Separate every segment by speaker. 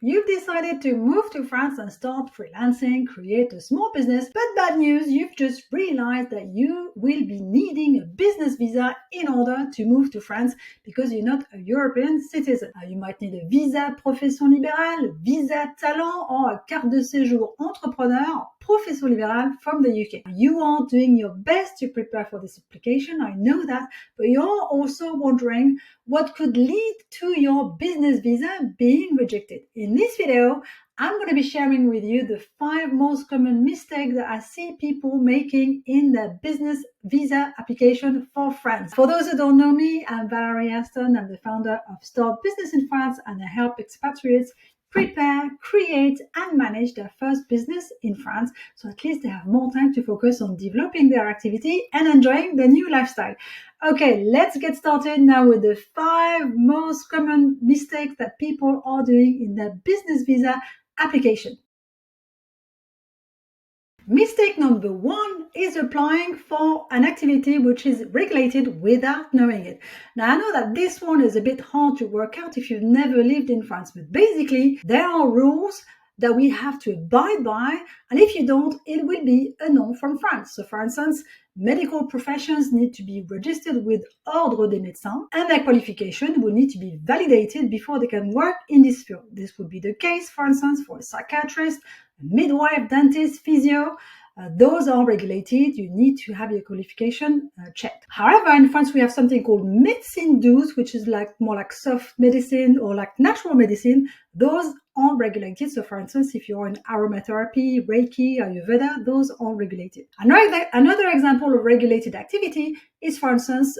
Speaker 1: you've decided to move to France and start freelancing, create a small business, but bad news, you've just realized that you will be needing a business visa in order to move to France because you're not a European citizen. You might need a visa profession libérale, visa talent, or a carte de séjour entrepreneur, profession libérale from the UK. You are doing your best to prepare for this application, I know that, but you're also wondering what could lead to your business visa being rejected. In this video, I'm going to be sharing with you the 5 most common mistakes that I see people making in their business visa application for France. For those who don't know me, I'm Valerie Aston. I'm the founder of Start Business in France, and I help expatriates prepare, create, and manage their first business in France, so at least they have more time to focus on developing their activity and enjoying the new lifestyle. Okay, let's get started now with the 5 most common mistakes that people are doing in their business visa application. Mistake number 1 is applying for an activity which is regulated without knowing it. Now, I know that this one is a bit hard to work out if you've never lived in France, but basically there are rules that we have to abide by, and if you don't, it will be a no from France. So for instance, medical professions need to be registered with Ordre des Médecins, and their qualification will need to be validated before they can work in this field. This would be the case, for instance, for a psychiatrist, a midwife, dentist, physio. Those are regulated. You need to have your qualification checked. However, in France, we have something called médecine douce, which is more like soft medicine or like natural medicine. Those aren't regulated. So for instance, if you're in aromatherapy, Reiki, Ayurveda, those aren't regulated. Another example of regulated activity is, for instance,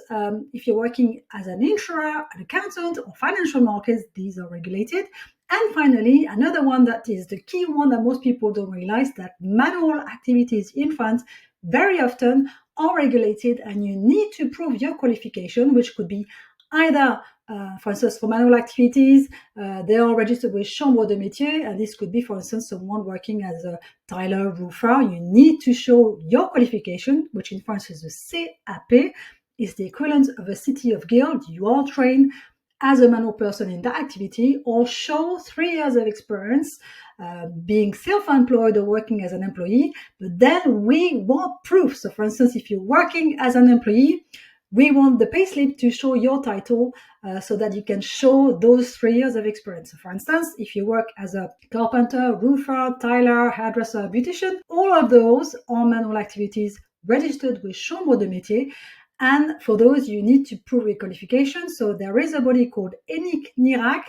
Speaker 1: if you're working as an insurer, an accountant, or financial markets, these are regulated. And finally, another one that is the key one that most people don't realize, that manual activities in France very often are regulated, and you need to prove your qualification, which could be either, for instance, for manual activities, they are registered with Chambre de Métier, and this could be, for instance, someone working as a tiler, roofer. You need to show your qualification, which in France is a CAP, is the equivalent of a City of Guild. You are trained as a manual person in that activity, or show 3 years of experience being self-employed or working as an employee, but then we want proof. So for instance, if you're working as an employee, we want the payslip to show your title so that you can show those 3 years of experience. So for instance, if you work as a carpenter, roofer, tiler, hairdresser, beautician, all of those are manual activities registered with Chambre de Métier. And for those, you need to prove your qualification. So there is a body called ENIC-NIRAC,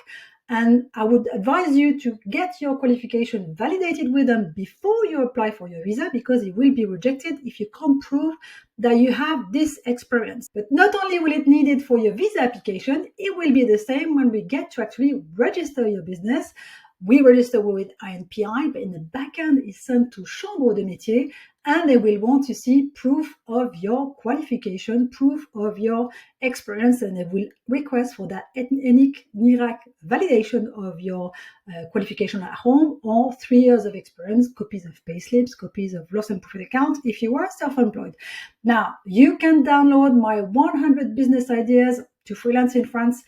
Speaker 1: and I would advise you to get your qualification validated with them before you apply for your visa, because it will be rejected if you can't prove that you have this experience. But not only will it need it for your visa application, it will be the same when we get to actually register your business. We register with INPI, but in the backend is sent to Chambre de Métier, and they will want to see proof of your qualification, proof of your experience, and they will request for that ENIC-NIRAC validation of your qualification at home, or 3 years of experience, copies of payslips, copies of loss and profit account if you are self-employed. Now, you can download my 100 business ideas to freelance in France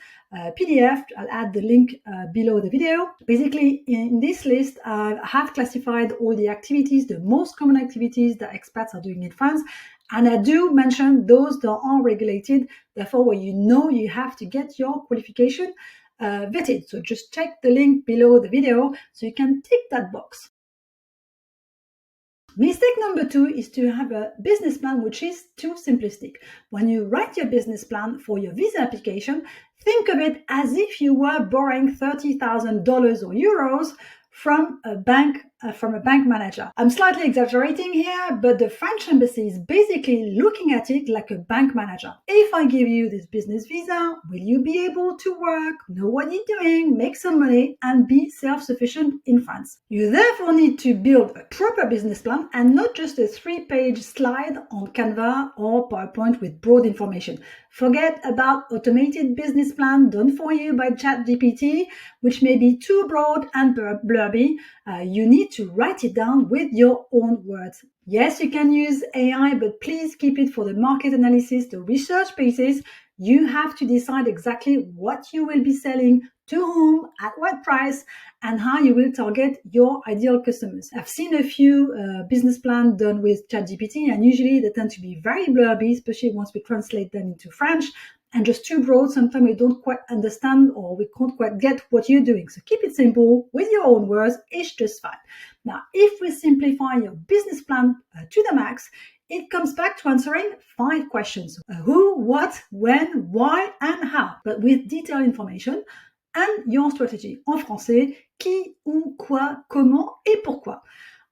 Speaker 1: PDF. I'll add the link below the video. Basically, in this list, I have classified all the activities, the most common activities that expats are doing in France. And I do mention those that are regulated, therefore, where you know you have to get your qualification vetted. So just check the link below the video so you can tick that box. Mistake number 2 is to have a business plan which is too simplistic. When you write your business plan for your visa application, think of it as if you were borrowing $30,000 or euros from a bank manager. I'm slightly exaggerating here, but the French embassy is basically looking at it like a bank manager. If I give you this business visa, will you be able to work, know what you're doing, make some money, and be self-sufficient in France? You therefore need to build a proper business plan and not just a 3-page slide on Canva or PowerPoint with broad information. Forget about automated business plan done for you by ChatGPT, which may be too broad and blurby. You need to write it down with your own words. Yes, you can use AI, but please keep it for the market analysis, the research basis. You have to decide exactly what you will be selling, to whom, at what price, and how you will target your ideal customers. I've seen a few business plans done with ChatGPT, and usually they tend to be very blurby, especially once we translate them into French, and just too broad. Sometimes we don't quite understand or we can't quite get what you're doing. So keep it simple with your own words. It's just fine. Now, if we simplify your business plan to the max, it comes back to answering 5 questions. Who, what, when, why, and how, but with detailed information. And your strategy. En français, qui, où, quoi, comment, et pourquoi.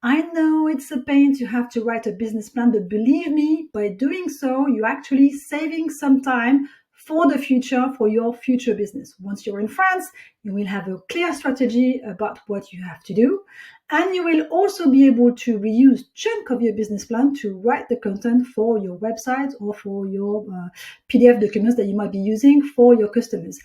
Speaker 1: I know it's a pain to have to write a business plan, but believe me, by doing so, you're actually saving some time for the future, for your future business. Once you're in France, you will have a clear strategy about what you have to do. And you will also be able to reuse chunk of your business plan to write the content for your website or for your PDF documents that you might be using for your customers.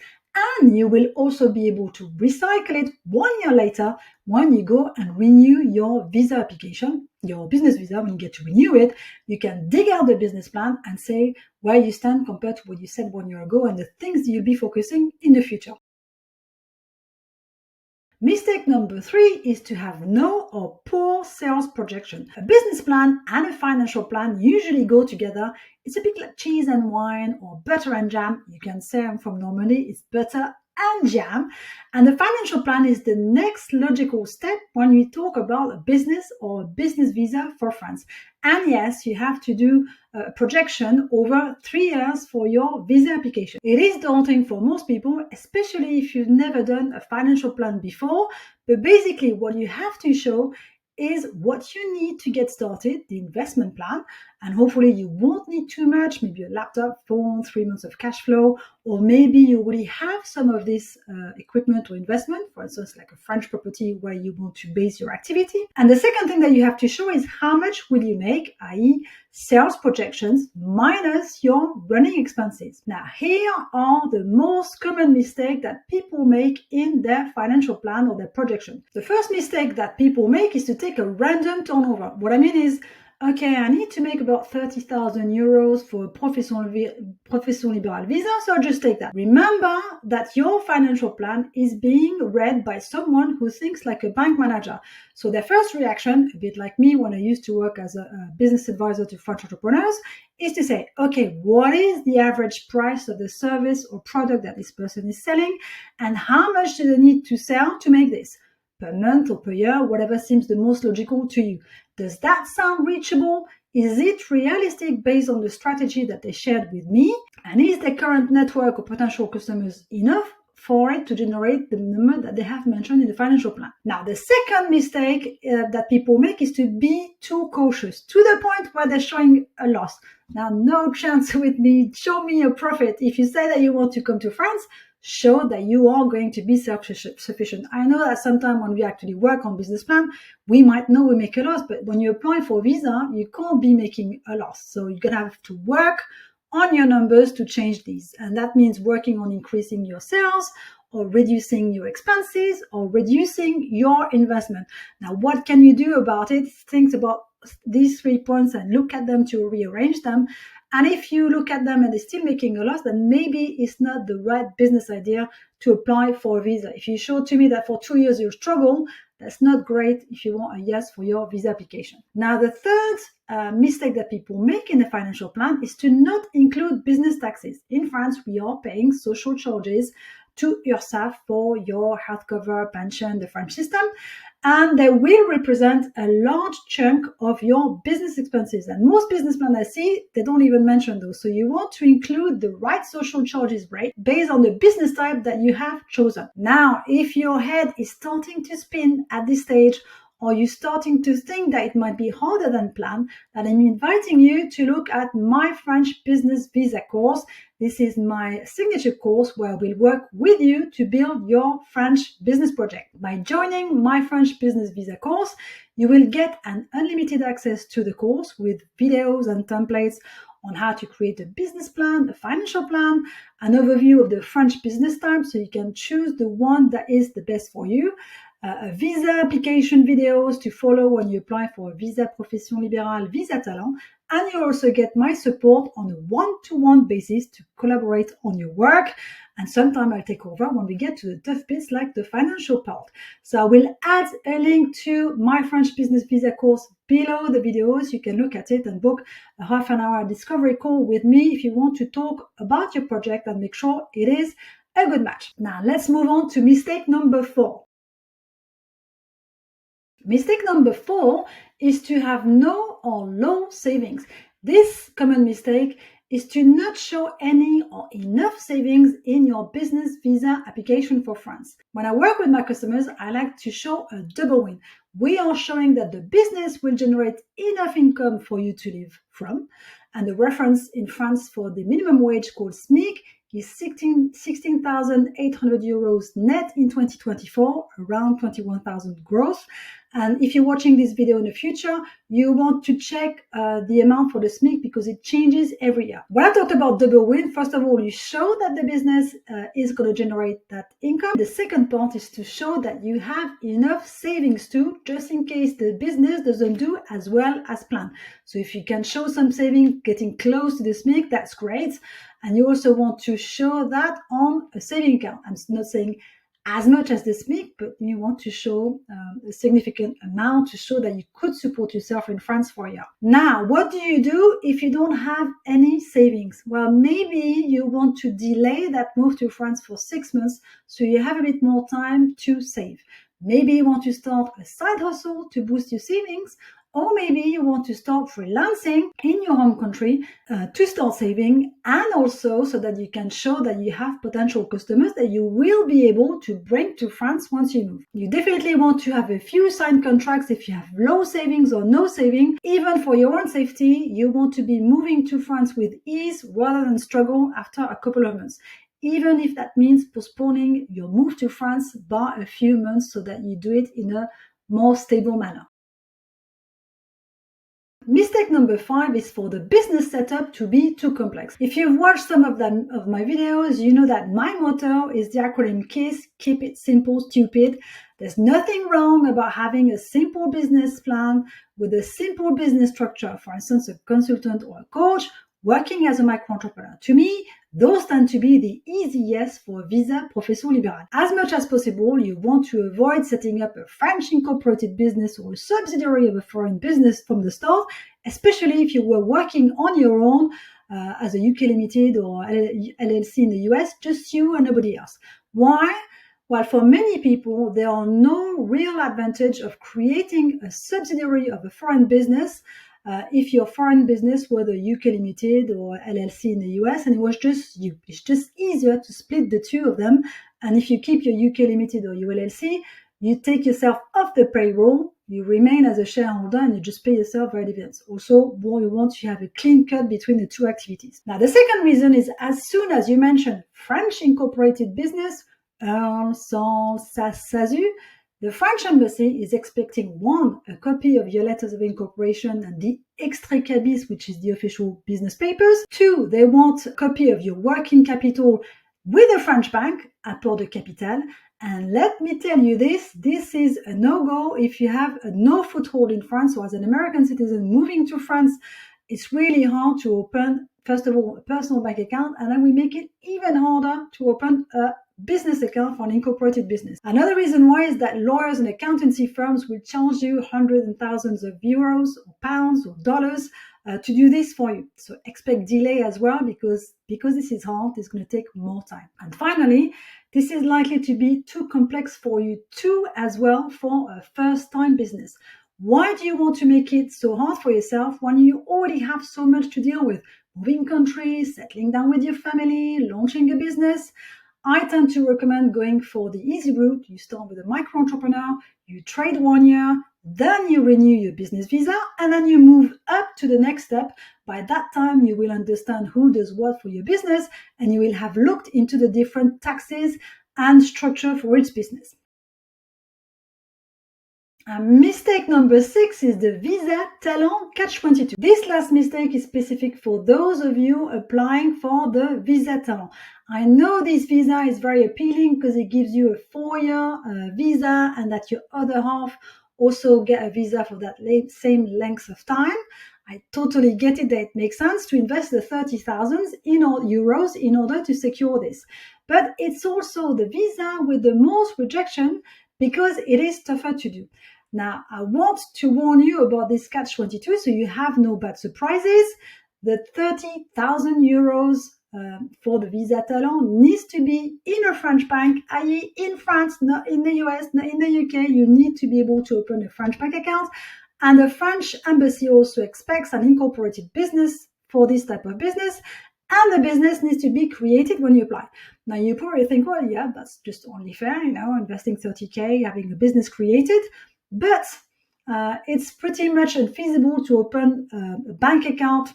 Speaker 1: And you will also be able to recycle it 1 year later when you go and renew your visa application, your business visa. When you get to renew it, you can dig out the business plan and say where you stand compared to what you said 1 year ago and the things you'll be focusing in the future. Mistake number 3 is to have no or poor sales projection. A business plan and a financial plan usually go together. It's a bit like cheese and wine or butter and jam. You can say I'm from Normandy, it's butter and jam. And the financial plan is the next logical step when we talk about a business or a business visa for France. And yes, you have to do a projection over 3 years for your visa application. It is daunting for most people, especially if you've never done a financial plan before. But basically, what you have to show is what you need to get started, the investment plan, and hopefully you won't need too much, maybe a laptop, phone, 3 months of cash flow, or maybe you already have some of this equipment or investment, for instance, like a French property where you want to base your activity. And the second thing that you have to show is how much will you make, i.e. sales projections minus your running expenses. Now, here are the most common mistakes that people make in their financial plan or their projection. The first mistake that people make is to take a random turnover. What I mean is, okay, I need to make about 30,000 euros for a professional liberale visa, so I'll just take that. Remember that your financial plan is being read by someone who thinks like a bank manager. So their first reaction, a bit like me when I used to work as a business advisor to French entrepreneurs, is to say, okay, what is the average price of the service or product that this person is selling, and how much do they need to sell to make this? Per month or per year, whatever seems the most logical to you. Does that sound reachable? Is it realistic based on the strategy that they shared with me? And is their current network of potential customers enough for it to generate the number that they have mentioned in the financial plan? Now, the second mistake that people make is to be too cautious, to the point where they're showing a loss. Now, no chance with me. Show me a profit. If you say that you want to come to France, show that you are going to be self-sufficient. I know that sometimes when we actually work on business plan, we might know we make a loss, but when you apply for a visa, you can't be making a loss. So you're going to have to work on your numbers to change these. And that means working on increasing your sales or reducing your expenses or reducing your investment. Now, what can you do about it? Think about these 3 points and look at them to rearrange them. And if you look at them and they're still making a loss, then maybe it's not the right business idea to apply for a visa. If you show to me that for 2 years you struggle, that's not great if you want a yes for your visa application. Now, the third mistake that people make in the financial plan is to not include business taxes. In France, we are paying social charges to URSSAF for your health cover, pension, the French system, and they will represent a large chunk of your business expenses. And most business plans I see, they don't even mention those. So you want to include the right social charges rate based on the business type that you have chosen. Now, if your head is starting to spin at this stage, or you're starting to think that it might be harder than planned, then I'm inviting you to look at my French Business Visa course. This is my signature course where we'll work with you to build your French business project. By joining my French Business Visa course, you will get an unlimited access to the course with videos and templates on how to create a business plan, a financial plan, an overview of the French business type so you can choose the one that is the best for you. visa application videos to follow when you apply for a visa profession libérale, visa talent, and you also get my support on a one-to-one basis to collaborate on your work. And sometimes I'll take over when we get to the tough bits like the financial part. So I will add a link to my French business visa course below the videos. You can look at it and book a half an hour discovery call with me if you want to talk about your project and make sure it is a good match. Now let's move on to mistake number 4. Mistake number 4 is to have no or low savings. This common mistake is to not show any or enough savings in your business visa application for France. When I work with my customers, I like to show a double win. We are showing that the business will generate enough income for you to live from, and the reference in France for the minimum wage called SMIC is 16,800 euros net in 2024, around 21,000 gross. And if you're watching this video in the future, you want to check the amount for the SMIC because it changes every year. When I talked about double win, first of all, you show that the business is going to generate that income. The second part is to show that you have enough savings too, just in case the business doesn't do as well as planned. So if you can show some savings getting close to the SMIC, that's great. And you also want to show that on a saving account. I'm not saying as much as the SMIC, but you want to show a significant amount to show that you could support yourself in France for a year. Now, what do you do if you don't have any savings? Well, maybe you want to delay that move to France for 6 months so you have a bit more time to save. Maybe you want to start a side hustle to boost your savings, or maybe you want to start freelancing in your home country to start saving, and also so that you can show that you have potential customers that you will be able to bring to France once you move. You definitely want to have a few signed contracts if you have low savings or no saving. Even for your own safety, you want to be moving to France with ease rather than struggle after a couple of months, even if that means postponing your move to France by a few months so that you do it in a more stable manner. Mistake number 5 is for the business setup to be too complex. If you've watched some of my videos, you know that my motto is the acronym KISS, keep it simple, stupid. There's nothing wrong about having a simple business plan with a simple business structure, for instance, a consultant or a coach working as a micro-entrepreneur. To me, those tend to be the easy yes for visa profession libérale. As much as possible, you want to avoid setting up a French incorporated business or a subsidiary of a foreign business from the start, especially if you were working on your own as a UK limited or LLC in the US, just you and nobody else. Why? Well, for many people, there are no real advantage of creating a subsidiary of a foreign business if your foreign business were the UK Limited or LLC in the US and it was just you. It's just easier to split the two of them. And if you keep your UK Limited or your LLC, you take yourself off the payroll, you remain as a shareholder, and you just pay yourself via dividends. Also, you want to have a clean cut between the two activities. Now, the second reason is as soon as you mention French incorporated business, sans, SASU, the French embassy is expecting 1, a copy of your letters of incorporation and the extrait cabis, which is the official business papers. 2, they want a copy of your working capital with a French bank, apport de capital. And let me tell you this is a no-go if you have no foothold in France or as an American citizen moving to France. It's really hard to open, first of all, a personal bank account, and then we make it even harder to open a business account for an incorporated business. Another reason why is that lawyers and accountancy firms will charge you hundreds and thousands of euros or pounds or dollars to do this for you. So expect delay as well because this is hard, it's going to take more time. And finally, this is likely to be too complex for you too as well for a first-time business. Why do you want to make it so hard for yourself when you already have so much to deal with? Moving countries, settling down with your family, launching a business. I tend to recommend going for the easy route. You start with a micro-entrepreneur, you trade 1 year, then you renew your business visa, and then you move up to the next step. By that time, you will understand who does what for your business, and you will have looked into the different taxes and structure for each business. Mistake number 6 is the visa talent catch-22. This last mistake is specific for those of you applying for the visa talent. I know this visa is very appealing because it gives you a 4-year visa and that your other half also get a visa for that same length of time. I totally get it that it makes sense to invest the 30,000 euros in order to secure this. But it's also the visa with the most rejection because it is tougher to do. Now, I want to warn you about this catch-22 so you have no bad surprises. The 30,000 euros for the visa talent needs to be in a French bank, i.e. in France, not in the US, not in the UK. You need to be able to open a French bank account. And the French embassy also expects an incorporated business for this type of business. And the business needs to be created when you apply. Now, you probably think, well, yeah, that's just only fair, investing 30K, having a business created. But it's pretty much unfeasible to open a bank account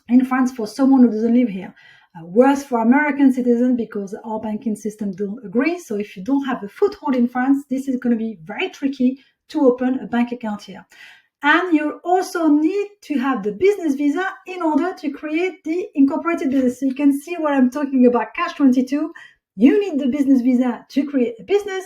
Speaker 1: in France for someone who doesn't live here. Worse for American citizens because our banking system don't agree. So if you don't have a foothold in France, this is going to be very tricky to open a bank account here. And you also need to have the business visa in order to create the incorporated business. So you can see what I'm talking about, catch-22. You need the business visa to create a business,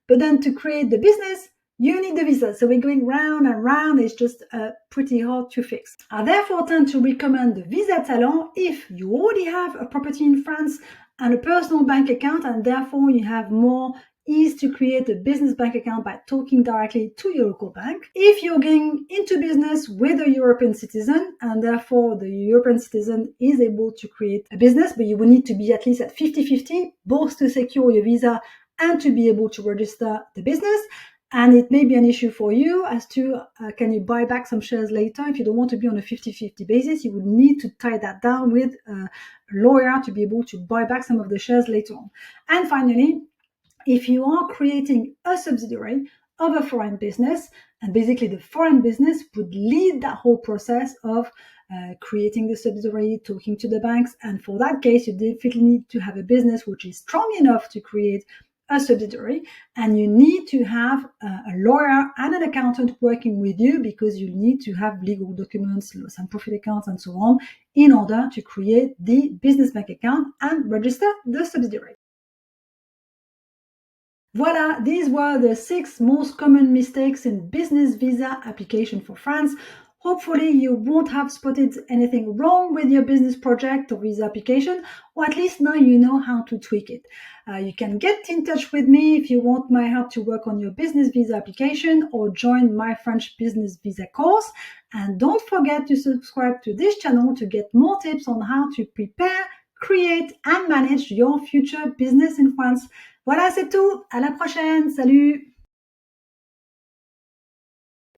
Speaker 1: but then to create the business, you need the visa. So we're going round and round. It's just pretty hard to fix. I therefore tend to recommend the visa talent if you already have a property in France and a personal bank account, and therefore you have more ease to create a business bank account by talking directly to your local bank. If you're going into business with a European citizen and therefore the European citizen is able to create a business, but you will need to be at least at 50-50, both to secure your visa and to be able to register the business. And it may be an issue for you as to can you buy back some shares later. If you don't want to be on a 50-50 basis, you would need to tie that down with a lawyer to be able to buy back some of the shares later on. And finally, if you are creating a subsidiary of a foreign business, and basically the foreign business would lead that whole process of creating the subsidiary, talking to the banks, and for that case, you definitely need to have a business which is strong enough to create a subsidiary, and you need to have a lawyer and an accountant working with you because you need to have legal documents, loss and profit accounts, and so on in order to create the business bank account and register the subsidiary. Voila, these were the 6 most common mistakes in business visa application for France. Hopefully you won't have spotted anything wrong with your business project or visa application, or at least now you know how to tweak it. You can get in touch with me if you want my help to work on your business visa application or join my French business visa course. And don't forget to subscribe to this channel to get more tips on how to prepare, create and manage your future business in France. Voilà, c'est tout. À la prochaine. Salut.